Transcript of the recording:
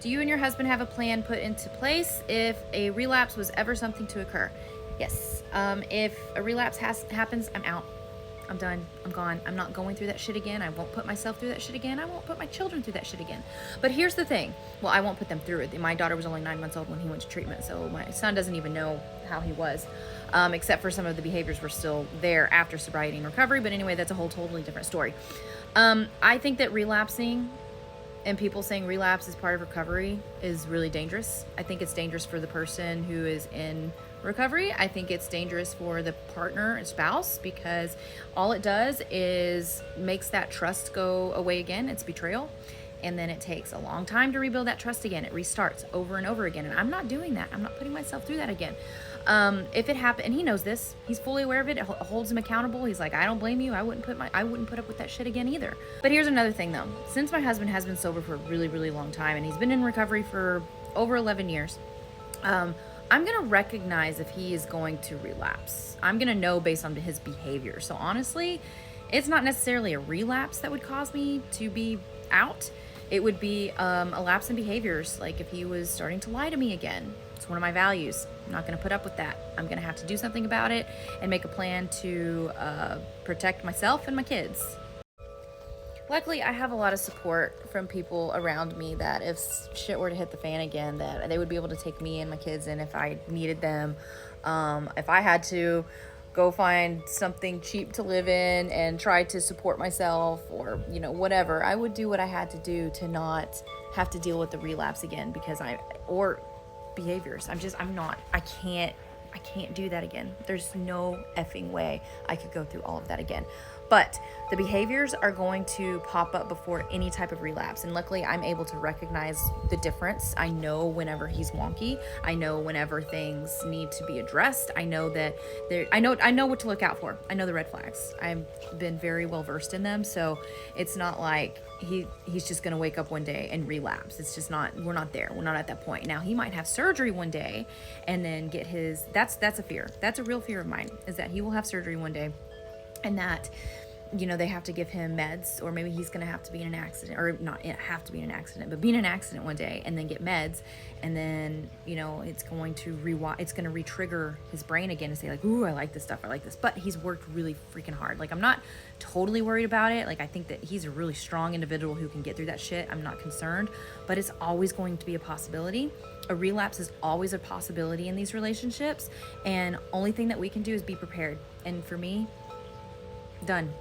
Do you and your husband have a plan put into place if a relapse was ever something to occur? Yes. If a relapse happens, I'm out. I'm done. I'm gone. I'm not going through that shit again. I won't put myself through that shit again. I won't put my children through that shit again. But here's the thing. Well, I won't put them through it. My daughter was only 9 months old when he went to treatment, so my son doesn't even know how he was, except for some of the behaviors were still there after sobriety and recovery. But anyway, that's a whole totally different story. I think that relapsing and people saying relapse is part of recovery is really dangerous. I think it's dangerous for the person who is in recovery. I think it's dangerous for the partner and spouse, because all it does is makes that trust go away again. It's betrayal. And then it takes a long time to rebuild that trust again. It restarts over and over again. And I'm not doing that. I'm not putting myself through that again. If it happened, and he knows this, he's fully aware of it. It holds him accountable. He's like, I don't blame you. I wouldn't put up with that shit again either. But here's another thing though. Since my husband has been sober for a really, really long time, and he's been in recovery for over 11 years, I'm going to recognize if he is going to relapse. I'm going to know based on his behavior. So honestly, it's not necessarily a relapse that would cause me to be out. It would be a lapse in behaviors. Like if he was starting to lie to me again. It's one of my values. I'm not going to put up with that. I'm going to have to do something about it and make a plan to protect myself and my kids. Luckily, I have a lot of support from people around me that if shit were to hit the fan again, that they would be able to take me and my kids in if I needed them. If I had to go find something cheap to live in and try to support myself, or, you know, whatever, I would do what I had to do to not have to deal with the relapse again, because or behaviors. I can't do that again. There's no effing way I could go through all of that again. But the behaviors are going to pop up before any type of relapse. And luckily I'm able to recognize the difference. I know whenever he's wonky. I know whenever things need to be addressed. I know that I know what to look out for. I know the red flags. I've been very well versed in them. So it's not like he's just going to wake up one day and relapse. It's just not, we're not there. We're not at that point. Now he might have surgery one day and then get that's a fear. That's a real fear of mine, is that he will have surgery one day and that, you know, they have to give him meds, or maybe he's going to have to be in an accident, or not have to be in an accident, but be in an accident one day and then get meds. And then, you know, it's going to re-trigger his brain again to say like, ooh, I like this stuff. I like this. But he's worked really freaking hard. Like, I'm not totally worried about it. Like, I think that he's a really strong individual who can get through that shit. I'm not concerned, but it's always going to be a possibility. A relapse is always a possibility in these relationships. And only thing that we can do is be prepared. And for me, done.